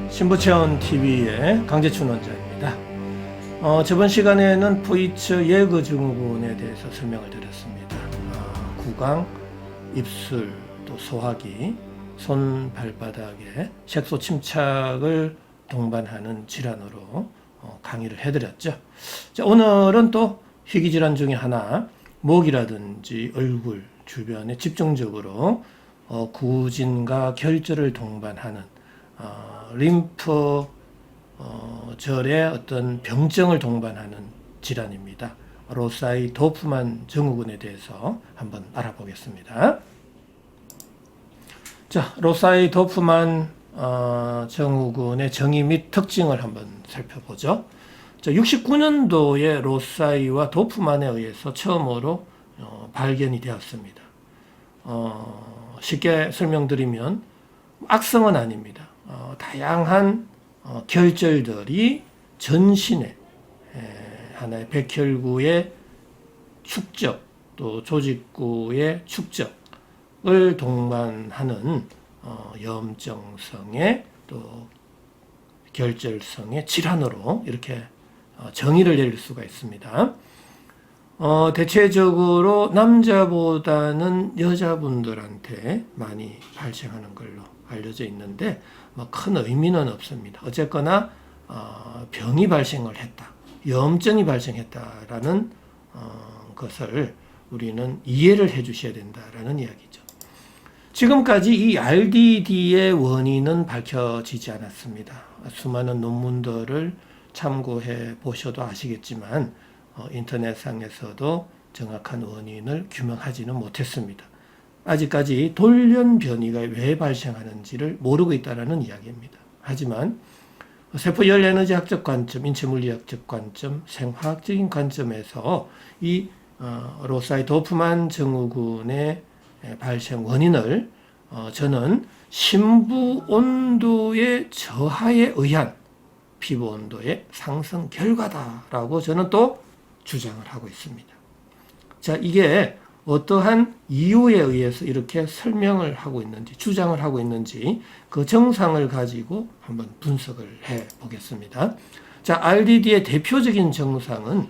신부체험 TV의 강재춘 원장입니다. 저번 시간에는 V처 예거 증후군에 대해서 설명을 드렸습니다. 구강, 입술, 또 소화기, 손 발바닥에 색소 침착을 동반하는 질환으로 강의를 해드렸죠. 자, 오늘은 또 희귀질환 중에 하나, 목이라든지 얼굴 주변에 집중적으로 구진과 결절을 동반하는 림프 절의 어떤 병증을 동반하는 질환입니다. 로사이 도프만 증후군에 대해서 한번 알아보겠습니다. 자, 로사이 도프만 증후군의 정의 및 특징을 한번 살펴보죠. 자, 69년도에 로사이와 도프만에 의해서 처음으로 발견이 되었습니다. 쉽게 설명드리면 악성은 아닙니다. 다양한 결절들이 전신에 하나의 백혈구의 축적, 또 조직구의 축적을 동반하는 염증성의 또 결절성의 질환으로 이렇게 정의를 내릴 수가 있습니다. 대체적으로 남자보다는 여자분들한테 많이 발생하는 걸로 알려져 있는데 큰 의미는 없습니다. 어쨌거나 병이 발생을 했다, 염증이 발생했다라는 것을 우리는 이해를 해 주셔야 된다라는 이야기죠. 지금까지 이 RDD의 원인은 밝혀지지 않았습니다. 수많은 논문들을 참고해 보셔도 아시겠지만 인터넷상에서도 정확한 원인을 규명하지는 못했습니다. 아직까지 돌연 변이가 왜 발생하는지를 모르고 있다는 이야기입니다. 하지만 세포 열 에너지학적 관점, 인체물리학적 관점, 생화학적인 관점에서 이 로사이 도프만 증후군의 발생 원인을 저는 심부 온도의 저하에 의한 피부 온도의 상승 결과다라고 저는 또 주장을 하고 있습니다. 자, 이게 어떠한 이유에 의해서 이렇게 설명을 하고 있는지, 주장을 하고 있는지 그 정상을 가지고 한번 분석을 해 보겠습니다. 자, RDD의 대표적인 증상은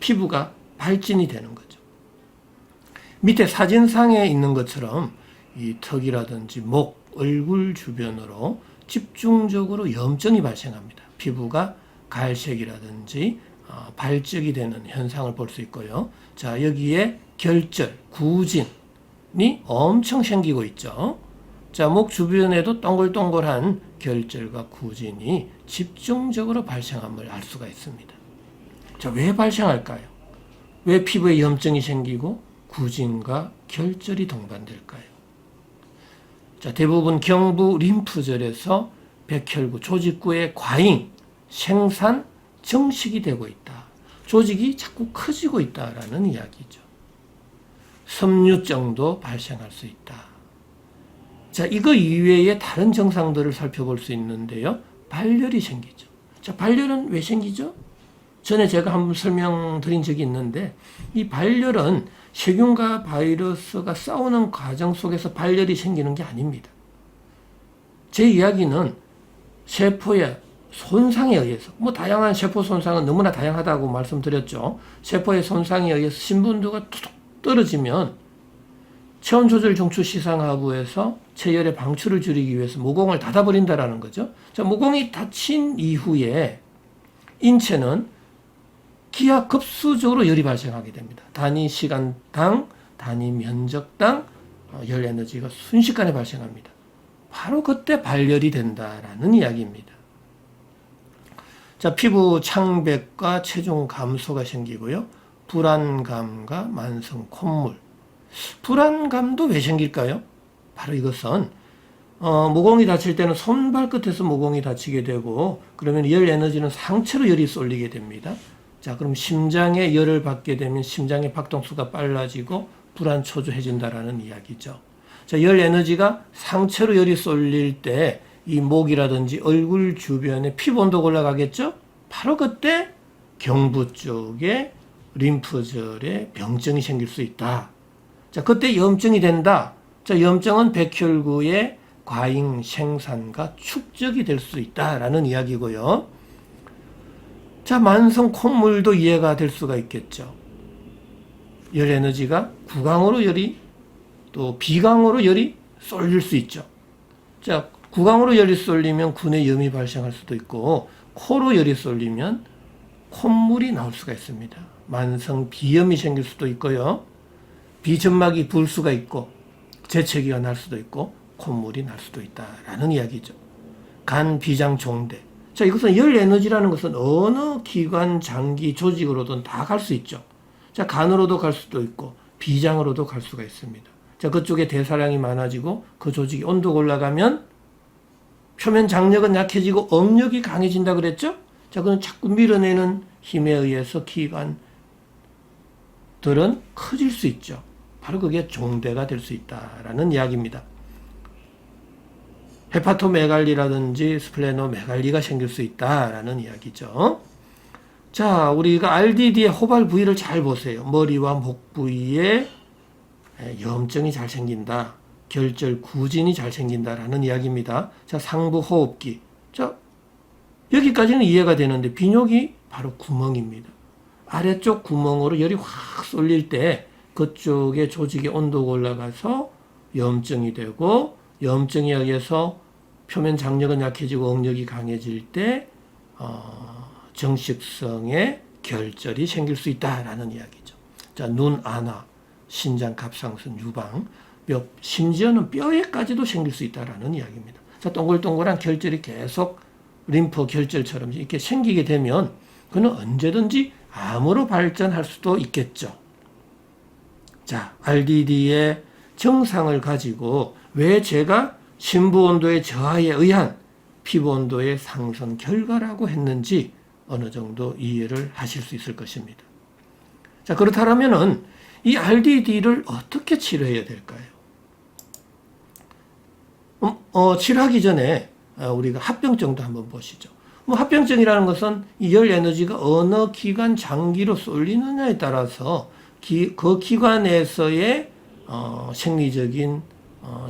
피부가 발진이 되는 거죠. 밑에 사진상에 있는 것처럼 이 턱이라든지 목, 얼굴 주변으로 집중적으로 염증이 발생합니다. 피부가 갈색이라든지 발적이 되는 현상을 볼 수 있고요. 자, 여기에 결절, 구진이 엄청 생기고 있죠. 자, 목 주변에도 동글동글한 결절과 구진이 집중적으로 발생함을 알 수가 있습니다. 자, 왜 발생할까요? 왜 피부에 염증이 생기고 구진과 결절이 동반될까요? 자, 대부분 경부 림프절에서 백혈구, 조직구의 과잉, 생산, 정식이 되고 있다. 조직이 자꾸 커지고 있다라는 이야기죠. 섬유증도 발생할 수 있다. 자, 이거 이외에 다른 증상들을 살펴볼 수 있는데요. 발열이 생기죠. 자, 발열은 왜 생기죠? 전에 제가 한번 설명드린 적이 있는데 이 발열은 세균과 바이러스가 싸우는 과정 속에서 발열이 생기는 게 아닙니다. 제 이야기는 세포의 손상에 의해서, 다양한 세포 손상은 너무나 다양하다고 말씀드렸죠. 세포의 손상에 의해서 신분도가 툭 떨어지면 체온 조절 중추 시상하부에서 체열의 방출을 줄이기 위해서 모공을 닫아버린다라는 거죠. 자, 모공이 닫힌 이후에 인체는 기하급수적으로 열이 발생하게 됩니다. 단위 시간당, 단위 면적당 열 에너지가 순식간에 발생합니다. 바로 그때 발열이 된다라는 이야기입니다. 자, 피부 창백과 체중 감소가 생기고요. 불안감과 만성 콧물. 불안감도 왜 생길까요? 바로 이것은 모공이 다칠 때는 손 발끝에서 모공이 다치게 되고 그러면 열 에너지는 상체로 열이 쏠리게 됩니다. 자, 그럼 심장에 열을 받게 되면 심장의 박동수가 빨라지고 불안초조해진다라는 이야기죠. 자, 열 에너지가 상체로 열이 쏠릴 때 이 목이라든지 얼굴 주변에 피부 온도가 올라가겠죠? 바로 그때 경부 쪽에 림프절에 병증이 생길 수 있다. 자, 그때 염증이 된다. 자, 염증은 백혈구의 과잉 생산과 축적이 될 수 있다라는 이야기고요. 자, 만성 콧물도 이해가 될 수가 있겠죠. 열 에너지가 구강으로 열이 또 비강으로 열이 쏠릴 수 있죠. 자, 구강으로 열이 쏠리면 군의 염이 발생할 수도 있고 코로 열이 쏠리면 콧물이 나올 수가 있습니다. 만성 비염이 생길 수도 있고요. 비점막이 부을 수가 있고 재채기가 날 수도 있고 콧물이 날 수도 있다라는 이야기죠. 간, 비장, 종대. 자, 이것은 열 에너지라는 것은 어느 기관, 장기, 조직으로든 다 갈 수 있죠. 자, 간으로도 갈 수도 있고 비장으로도 갈 수가 있습니다. 자, 그쪽에 대사량이 많아지고 그 조직이 온도가 올라가면 표면 장력은 약해지고 억력이 강해진다 그랬죠? 자, 그건 자꾸 밀어내는 힘에 의해서 기관들은 커질 수 있죠. 바로 그게 종대가 될 수 있다라는 이야기입니다. 헤파토메갈리라든지 스플레노메갈리가 생길 수 있다라는 이야기죠. 자, 우리가 RDD의 호발 부위를 잘 보세요. 머리와 목 부위에 염증이 잘 생긴다. 결절 구진이 잘 생긴다라는 이야기입니다. 자, 상부 호흡기. 자, 여기까지는 이해가 되는데 비뇨기 바로 구멍입니다. 아래쪽 구멍으로 열이 확 쏠릴 때 그쪽에 조직의 온도가 올라가서 염증이 되고 염증에 의해서 표면 장력은 약해지고 억력이 강해질 때 정식성의 결절이 생길 수 있다라는 이야기죠. 자, 눈 안화, 신장 갑상선 유방, 심지어는 뼈에까지도 생길 수 있다라는 이야기입니다. 자, 동글동글한 결절이 계속 림프 결절처럼 이렇게 생기게 되면 그는 언제든지 암으로 발전할 수도 있겠죠. 자, RDD의 정상을 가지고 왜 제가 심부 온도의 저하에 의한 피부 온도의 상승 결과라고 했는지 어느 정도 이해를 하실 수 있을 것입니다. 자, 그렇다면은 이 RDD를 어떻게 치료해야 될까요? 치료하기 전에 우리가 합병증도 한번 보시죠. 합병증이라는 것은 이 열 에너지가 어느 기관 장기로 쏠리느냐에 따라서 그 기관에서의 생리적인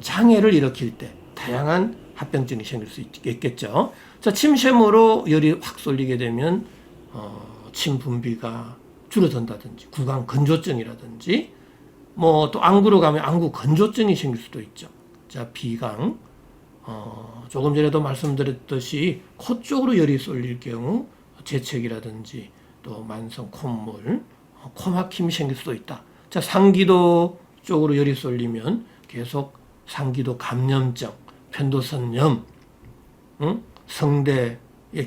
장애를 일으킬 때 다양한 합병증이 생길 수 있겠죠. 자, 침샘으로 열이 확 쏠리게 되면 침 분비가 줄어든다든지 구강 건조증이라든지 또 안구로 가면 안구 건조증이 생길 수도 있죠. 자, 비강 조금 전에도 말씀드렸듯이 코 쪽으로 열이 쏠릴 경우 재채기라든지 또 만성 콧물, 코막힘이 생길 수도 있다. 자, 상기도 쪽으로 열이 쏠리면 계속 상기도 감염증, 편도선염, 성대의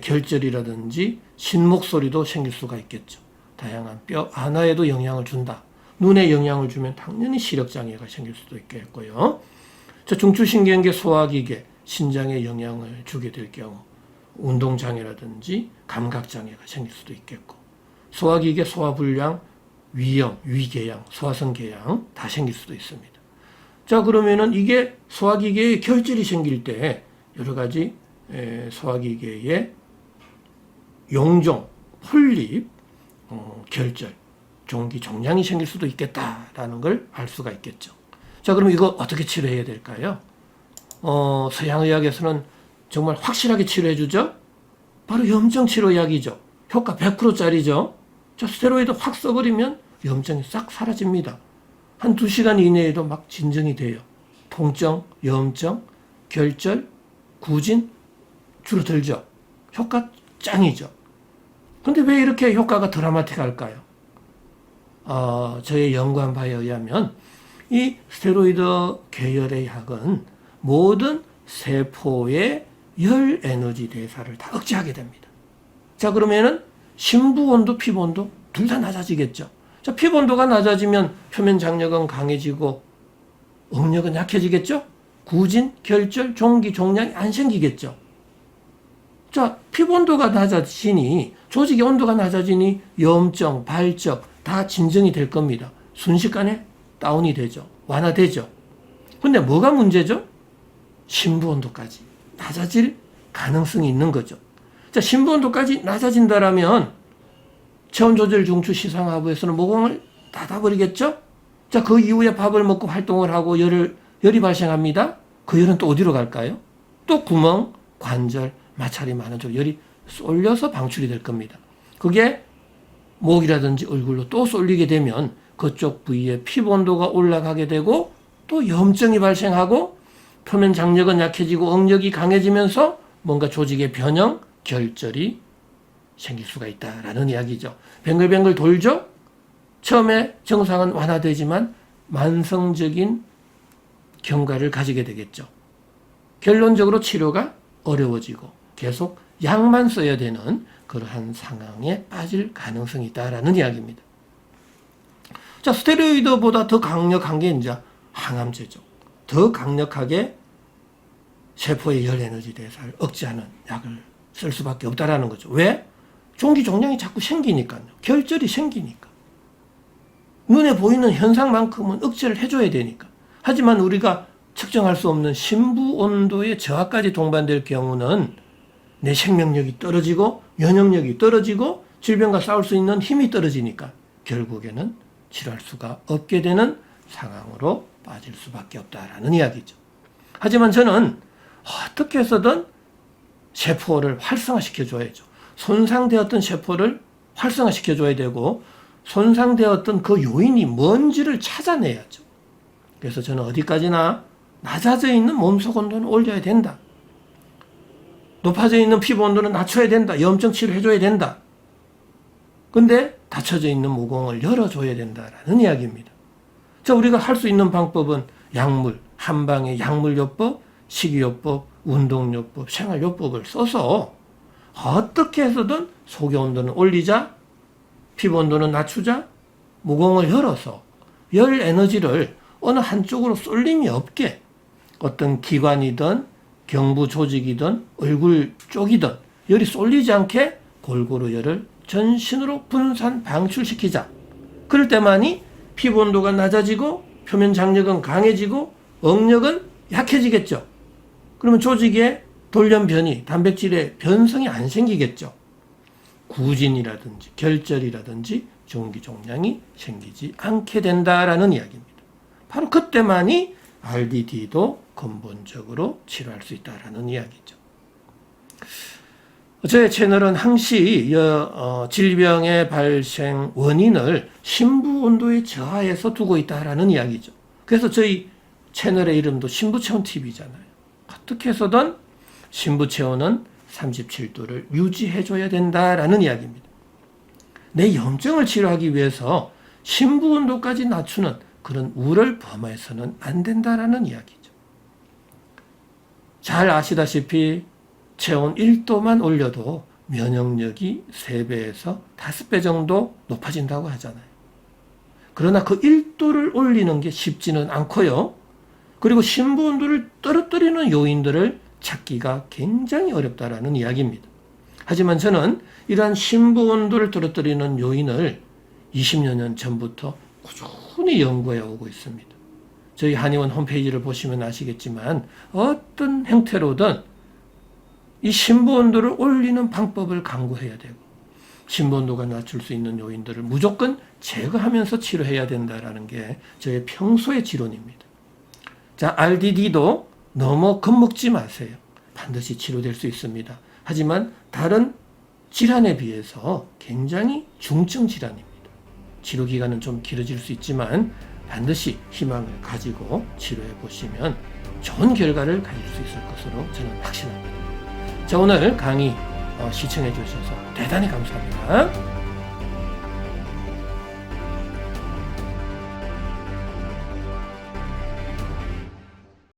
결절이라든지 신목소리도 생길 수가 있겠죠. 다양한 뼈 안화에도 영향을 준다. 눈에 영향을 주면 당연히 시력장애가 생길 수도 있겠고요. 자, 중추신경계, 소화기계, 신장에 영향을 주게 될 경우 운동장애라든지 감각장애가 생길 수도 있겠고 소화기계, 소화불량, 위염, 위궤양, 소화성궤양 다 생길 수도 있습니다. 자, 그러면은 이게 소화기계에 결절이 생길 때 여러 가지 소화기계에 용종, 폴립, 결절, 종기, 종양이 생길 수도 있겠다라는 걸 알 수가 있겠죠. 자, 그럼 이거 어떻게 치료해야 될까요? 서양의학에서는 정말 확실하게 치료해 주죠. 바로 염증 치료약이죠. 효과 100%짜리죠. 자, 스테로이드 확 써버리면 염증이 싹 사라집니다. 한 2시간 이내에도 막 진정이 돼요. 통증, 염증, 결절, 구진 줄어들죠. 효과 짱이죠. 근데 왜 이렇게 효과가 드라마틱할까요? 저의 연구한 바에 의하면 이 스테로이드 계열의 약은 모든 세포의 열 에너지 대사를 다 억제하게 됩니다. 자, 그러면은 심부 온도, 피부 온도 둘 다 낮아지겠죠. 자, 피부 온도가 낮아지면 표면 장력은 강해지고 억력은 약해지겠죠. 구진, 결절, 종기, 종양이 안 생기겠죠. 자, 피부 온도가 낮아지니 조직의 온도가 낮아지니 염증, 발적 다 진정이 될 겁니다. 순식간에 다운이 되죠. 완화되죠. 근데 뭐가 문제죠? 심부 온도까지 낮아질 가능성이 있는 거죠. 자, 심부 온도까지 낮아진다라면 체온 조절 중추 시상하부에서는 모공을 닫아버리겠죠? 자, 그 이후에 밥을 먹고 활동을 하고 열이 발생합니다. 그 열은 또 어디로 갈까요? 또 구멍, 관절, 마찰이 많은 쪽 열이 쏠려서 방출이 될 겁니다. 그게 목이라든지 얼굴로 또 쏠리게 되면 그쪽 부위에 피부 온도가 올라가게 되고 또 염증이 발생하고 표면 장력은 약해지고 응력이 강해지면서 뭔가 조직의 변형, 결절이 생길 수가 있다라는 이야기죠. 뱅글뱅글 돌죠? 처음에 증상은 완화되지만 만성적인 경과를 가지게 되겠죠. 결론적으로 치료가 어려워지고 계속 약만 써야 되는 그러한 상황에 빠질 가능성이 있다라는 이야기입니다. 자, 스테로이드보다 더 강력한 게 이제 항암제죠. 더 강력하게 세포의 열 에너지 대사를 억제하는 약을 쓸 수밖에 없다라는 거죠. 왜? 종기종양이 자꾸 생기니까요. 결절이 생기니까. 눈에 보이는 현상만큼은 억제를 해줘야 되니까. 하지만 우리가 측정할 수 없는 심부 온도의 저하까지 동반될 경우는 내 생명력이 떨어지고 면역력이 떨어지고 질병과 싸울 수 있는 힘이 떨어지니까 결국에는 치료할 수가 없게 되는 상황으로 빠질 수밖에 없다라는 이야기죠. 하지만 저는 어떻게 해서든 세포를 활성화시켜줘야죠. 손상되었던 세포를 활성화시켜줘야 되고 손상되었던 그 요인이 뭔지를 찾아내야죠. 그래서 저는 어디까지나 낮아져 있는 몸속 온도는 올려야 된다. 높아져 있는 피부 온도는 낮춰야 된다. 염증 치료해줘야 된다. 근데 닫혀져 있는 모공을 열어줘야 된다라는 이야기입니다. 자, 우리가 할 수 있는 방법은 약물, 한방의 약물요법, 식이요법, 운동요법, 생활요법을 써서 어떻게 해서든 속의 온도는 올리자, 피부 온도는 낮추자, 모공을 열어서 열 에너지를 어느 한쪽으로 쏠림이 없게 어떤 기관이든 경부 조직이든 얼굴 쪽이든 열이 쏠리지 않게 골고루 열을 전신으로 분산 방출시키자. 그럴 때만이 피부 온도가 낮아지고 표면 장력은 강해지고 응력은 약해지겠죠. 그러면 조직에 돌연변이, 단백질의 변성이 안 생기겠죠. 구진이라든지 결절이라든지 종기종양이 생기지 않게 된다라는 이야기입니다. 바로 그때만이 RDD도 근본적으로 치료할 수 있다라는 이야기죠. 저의 채널은 항시 질병의 발생 원인을 심부 온도의 저하에서 두고 있다라는 이야기죠. 그래서 저희 채널의 이름도 신부체온TV잖아요. 어떻게 해서든 신부체온은 37도를 유지해줘야 된다라는 이야기입니다. 내 염증을 치료하기 위해서 심부 온도까지 낮추는 그런 우를 범해서는 안 된다라는 이야기죠. 잘 아시다시피 체온 1도만 올려도 면역력이 3배에서 5배 정도 높아진다고 하잖아요. 그러나 그 1도를 올리는 게 쉽지는 않고요. 그리고 심부 온도를 떨어뜨리는 요인들을 찾기가 굉장히 어렵다라는 이야기입니다. 하지만 저는 이러한 심부 온도를 떨어뜨리는 요인을 20여 년 전부터 꾸준히 연구해 오고 있습니다. 저희 한의원 홈페이지를 보시면 아시겠지만 어떤 형태로든 이 심부 온도를 올리는 방법을 강구해야 되고 심부 온도가 낮출 수 있는 요인들을 무조건 제거하면서 치료해야 된다는 게 저의 평소의 지론입니다. 자, RDD도 너무 겁먹지 마세요. 반드시 치료될 수 있습니다. 하지만 다른 질환에 비해서 굉장히 중증 질환입니다. 치료 기간은 좀 길어질 수 있지만 반드시 희망을 가지고 치료해 보시면 좋은 결과를 가질 수 있을 것으로 저는 확신합니다. 자, 오늘 강의 시청해 주셔서 대단히 감사합니다.